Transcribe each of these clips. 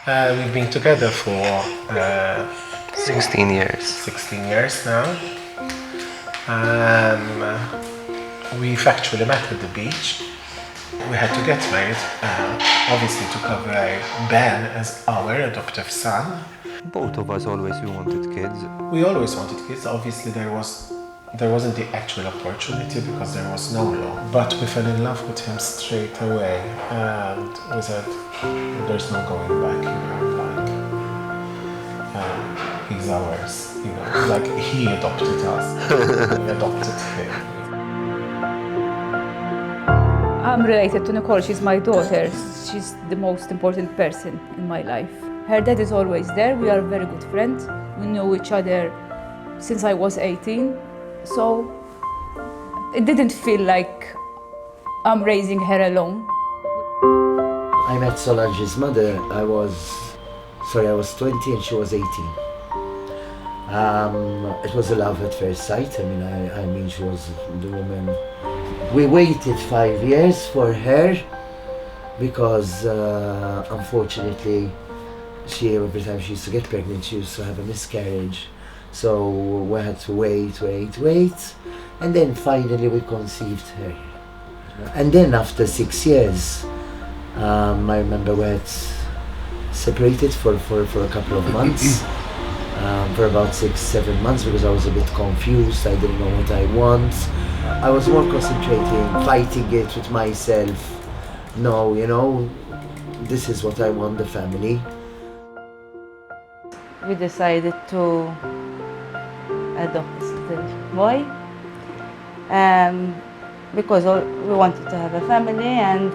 We've been together for 16 years. 16 years now. We've actually met at the beach. We had to get married, obviously to cover Ben as our adoptive son. Both of us always we wanted kids. We always wanted kids. Obviously there wasn't the actual opportunity because there was no law. But we fell in love with him straight away and we said, there's no going back, he's ours, like he adopted us, we adopted him. I'm related to Nicole, she's my daughter. She's the most important person in my life. Her dad is always there, we are very good friends. We know each other since I was 18, so it didn't feel like I'm raising her alone. I met Solange's mother, I was 20 and she was 18. It was a love at first sight. I mean, she was the woman. We waited 5 years for her because unfortunately every time she used to get pregnant she used to have a miscarriage. So we had to wait, and then finally we conceived her. And then after 6 years, I remember we had separated for a couple of months, for about 6-7 months, because I was a bit confused. I didn't know what I want. I was more concentrating, fighting it with myself. No, this is what I want, the family. We decided to adopt this little boy because we wanted to have a family and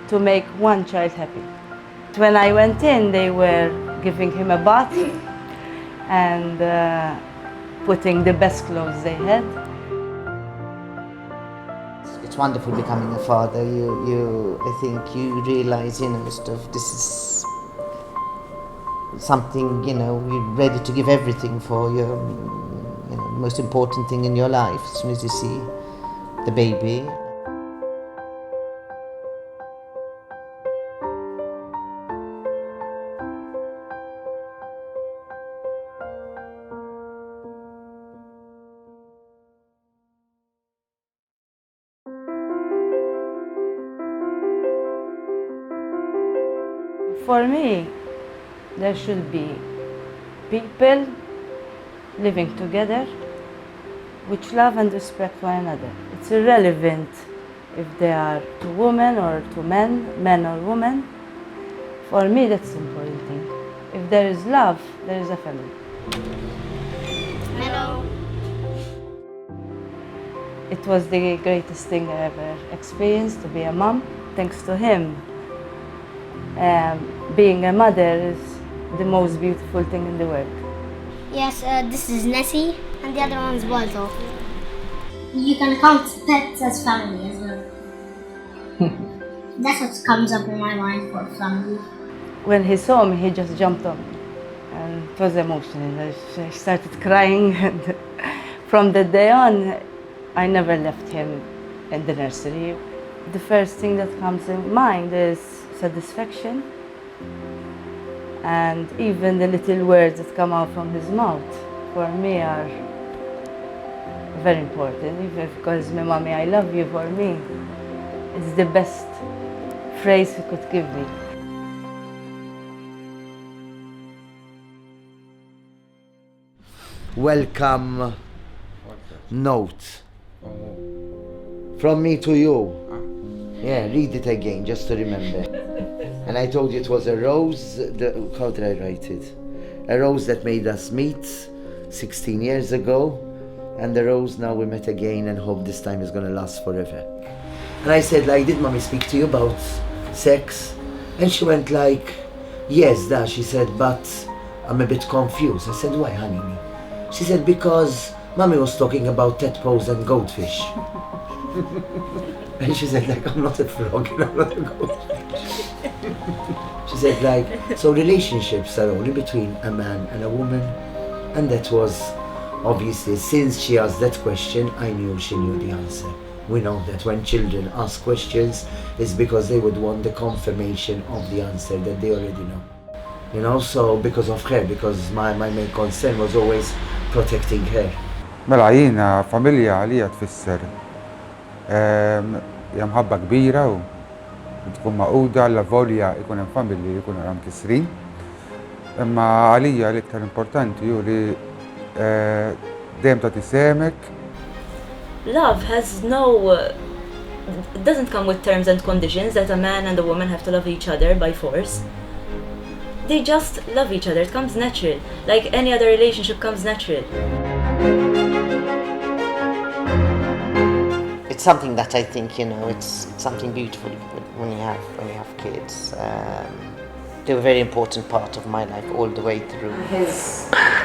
to make one child happy. When I went in, they were giving him a bath and putting the best clothes they had. It's wonderful becoming a father. I think you realize, stuff. This is something, you're ready to give everything for your, most important thing in your life as soon as you see the baby. For me, there should be people living together with love and respect one another. It's irrelevant if they are two women or two men, man or woman. For me, that's the important thing. If there is love, there is a family. Hello. It was the greatest thing I ever experienced, to be a mom. Thanks to him, being a mother is the most beautiful thing in the world. Yes, this is Nessie, and the other one's Waldo. You can count pets as family as well. That's what comes up in my mind for family. When he saw me, he just jumped on me, and it was emotional. I started crying, and from that day on, I never left him in the nursery. The first thing that comes in mind is satisfaction, and even the little words that come out from his mouth, for me, are very important. Even because my mommy, I love you, for me, it's the best phrase he could give me. Welcome note from me to you. Yeah, read it again just to remember. And I told you it was a rose. How did I write it? A rose that made us meet 16 years ago, and the rose now we met again and hope this time is gonna last forever. And I said, did mommy speak to you about sex? And she went yes, Dad. She said, but I'm a bit confused. I said, why, honey? She said, because mommy was talking about tadpoles and goldfish. And she said, I'm not a frog and I'm not a goldfish. She said, so relationships are only between a man and a woman. And that was, obviously, since she asked that question, I knew she knew the answer. We know that when children ask questions, it's because they would want the confirmation of the answer that they already know. You know, so because of her, because my main concern was always protecting her. ملا عينا فاميليا عليها تفسر هي محبة كبيرة وتكون معقودة لفوليا يكون فاميلي يكونوا عم كسرين اما عليا اللي كتير امبورتانت يولي دايم تتسامك. Love has no it doesn't come with terms and conditions that a man and a woman have to love each other by force. They just love each other. It comes natural, like any other relationship comes natural. It's something that I think, you know, it's something beautiful when you have kids. They're a very important part of my life all the way through.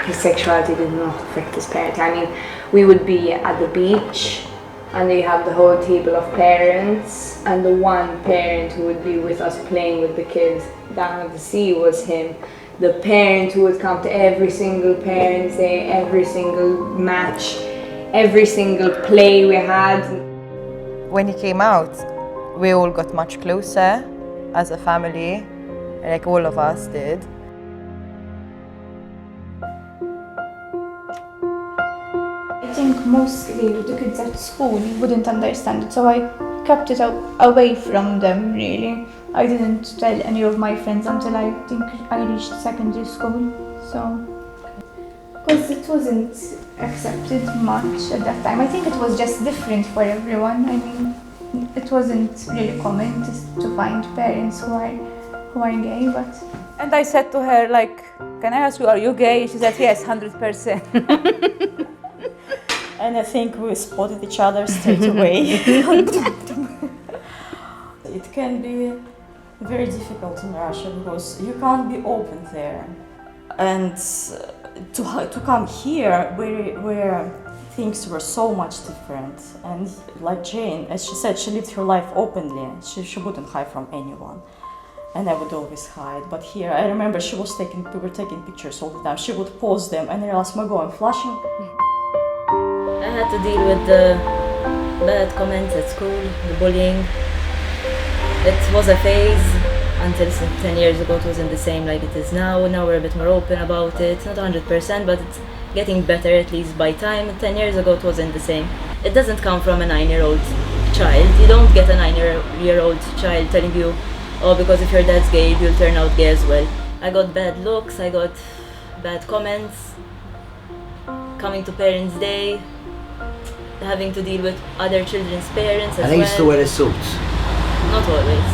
His sexuality did not affect his parents. I mean, we would be at the beach and you have the whole table of parents, and the one parent who would be with us playing with the kids down at the sea was him. The parent who would come to every single parents' day, every single match, every single play we had. When he came out, we all got much closer as a family, like all of us did. I think mostly the kids at school wouldn't understand it, so I kept it away from them, really. I didn't tell any of my friends until I think I reached secondary school, so. Because it wasn't accepted much at that time. I think it was just different for everyone. I mean, it wasn't really common to find parents who are gay, but. And I said to her, like, can I ask you, are you gay? She said, yes, 100%. And I think we spotted each other straight away. It can be very difficult in Russia because you can't be open there. And to come here where things were so much different. And like Jane, as she said, she lived her life openly. She wouldn't hide from anyone. And I would always hide. But here, I remember we were taking pictures all the time. She would pause them and they'll ask, Margot, I'm flashing. I had to deal with the bad comments at school, the bullying. It was a phase until 10 years ago. It wasn't the same like it is now. Now we're a bit more open about it. Not 100%, but it's getting better at least by time. 10 years ago it wasn't the same. It doesn't come from a 9-year-old child. You don't get a 9-year-old child telling you, oh, because if your dad's gay, you'll turn out gay as well. I got bad looks, I got bad comments. Coming to Parents' Day, having to deal with other children's parents as well. And I used to wear a suit. Not always.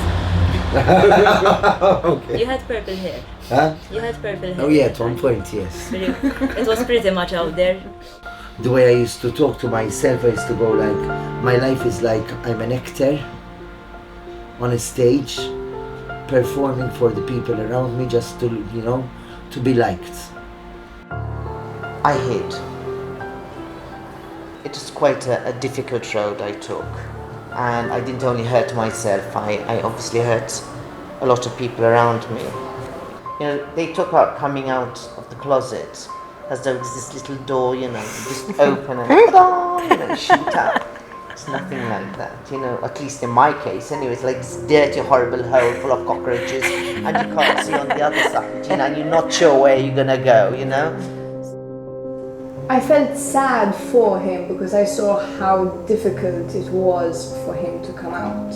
Okay. You had purple hair. Huh? You had purple hair. Oh yeah, at one point, yes. It was pretty much out there. The way I used to talk to myself, I used to go like, my life is like I'm an actor on a stage, performing for the people around me just to, you know, to be liked. I hid. It was quite a difficult road I took, and I didn't only hurt myself, I obviously hurt a lot of people around me. You know, they talk about coming out of the closet as though it's this little door, you know, you just open and you know, shoot out. It's nothing like that, you know, at least in my case anyway. It's like this dirty, horrible hole full of cockroaches and you can't see on the other side, you know, and you're not sure where you're gonna go, you know. I felt sad for him because I saw how difficult it was for him to come out.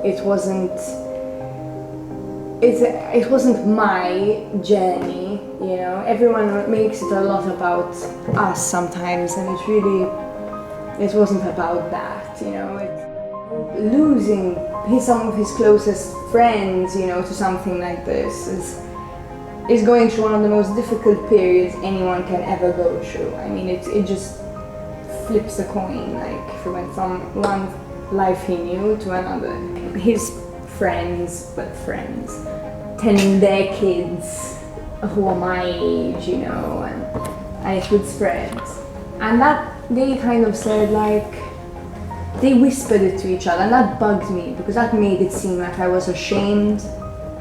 It wasn't my journey, you know. Everyone makes it a lot about us sometimes, and it wasn't about that, you know. Losing some of his closest friends, you know, to something like this is going through one of the most difficult periods anyone can ever go through. I mean, it just flips the coin, like he went from one life he knew to another. His friends, telling their kids who are my age, you know, and it would spread. And that, they kind of said, like, they whispered it to each other, and that bugged me because that made it seem like I was ashamed.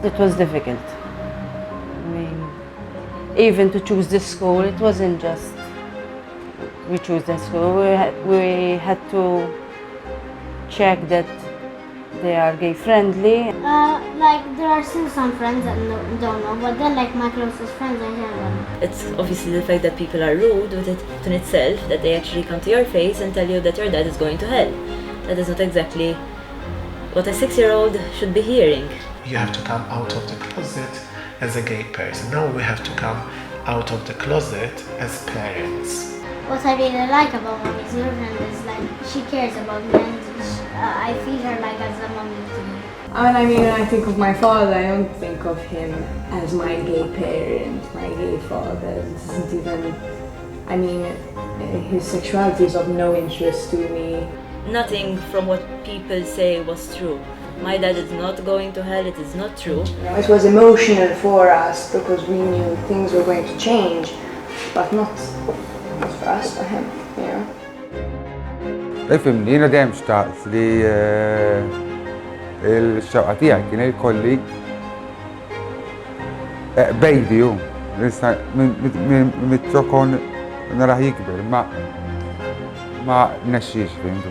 It was difficult. I mean, even to choose this school, it wasn't just we choose this school. We had to check that they are gay friendly. Like there are still some friends that don't know, but then like my closest friends, I hear them. It's obviously the fact that people are rude with it in itself, that they actually come to your face and tell you that your dad is going to hell. That is not exactly what a 6-year-old should be hearing. You have to come out of the closet as a gay person. Now we have to come out of the closet as parents. What I really like about mommy's girlfriend is like she cares about me, and I feel her like as a mommy to me. And I mean, when I think of my father, I don't think of him as my gay parent, my gay father. This isn't even, I mean, his sexuality is of no interest to me. Nothing from what people say was true. My dad is not going to hell, it is not true. It was emotional for us because we knew things were going to change, but not for us, for him, you know. Ifimni, jiena dejjem xtaqt li l-xewqa tiegħi kien jkolli baby hu. Nista' mit-trokon naraħ jikber, ma nexxiex fimt.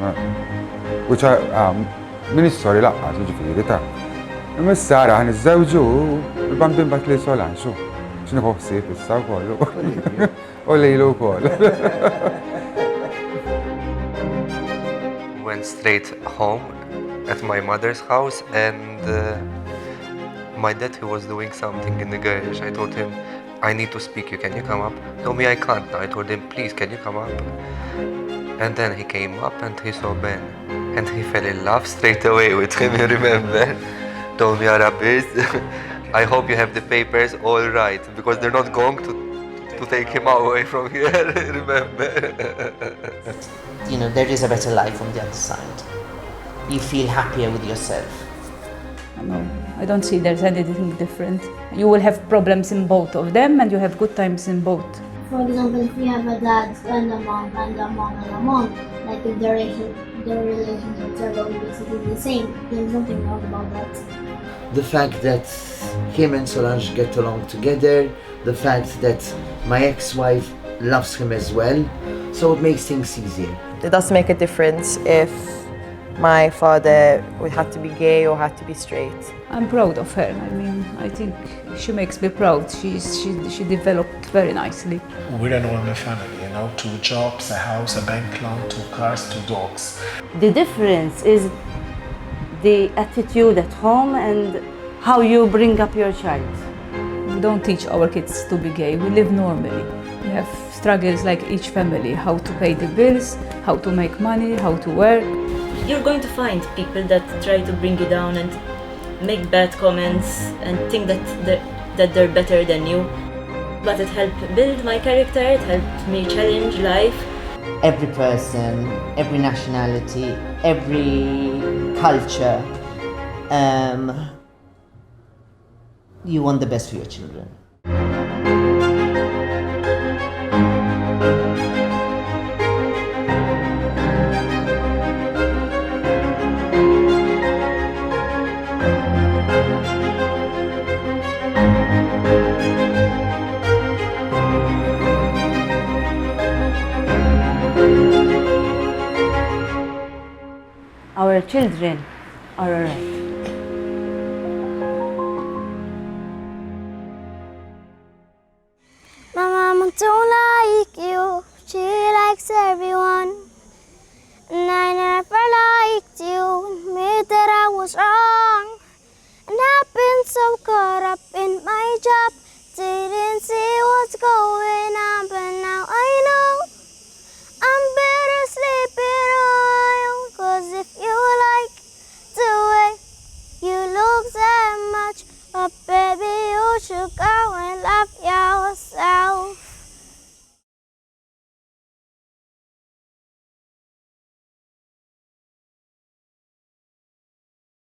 Min is-sori laqqas jiġifieri ta'. Imma s-sara ħan iż-żewġu l-bambin bat li solan xu. X'nieħu ħsieb issa wkollu. U lejlu wkoll. Went straight home at my mother's house, and my dad, he was doing something in the garage. I told him, I need to speak you, can you come up? He told me I can't now. I told him, please, can you come up? And then he came up and he saw Ben. And he fell in love straight away with him, you remember? Told me, Arabis, I hope you have the papers all right, because they're not going to take him away from here, remember? You know, there is a better life on the other side. You feel happier with yourself. No, I don't see there's anything different. You will have problems in both of them, and you have good times in both. For example, if we have a dad and a mom and a mom and a mom, like if their relationships are going basically the same, there's nothing wrong about that. The fact that him and Solange get along together, the fact that my ex-wife loves him as well, so it makes things easier. It does make a difference if my father would have to be gay or had to be straight. I'm proud of her. I mean, I think she makes me proud. She developed very nicely. We're a normal family, you know, 2 jobs, a house, a bank loan, 2 cars, 2 dogs. The difference is the attitude at home and how you bring up your child. We don't teach our kids to be gay. We live normally. We have struggles like each family, how to pay the bills, how to make money, how to work. You're going to find people that try to bring you down and make bad comments and think that they're better than you. But it helped build my character, it helped me challenge life. Every person, every nationality, every culture, you want the best for your children. Our children are alright. My mama don't like you, she likes everyone. And I never liked you, admit that I was wrong. And I've been so caught up in my job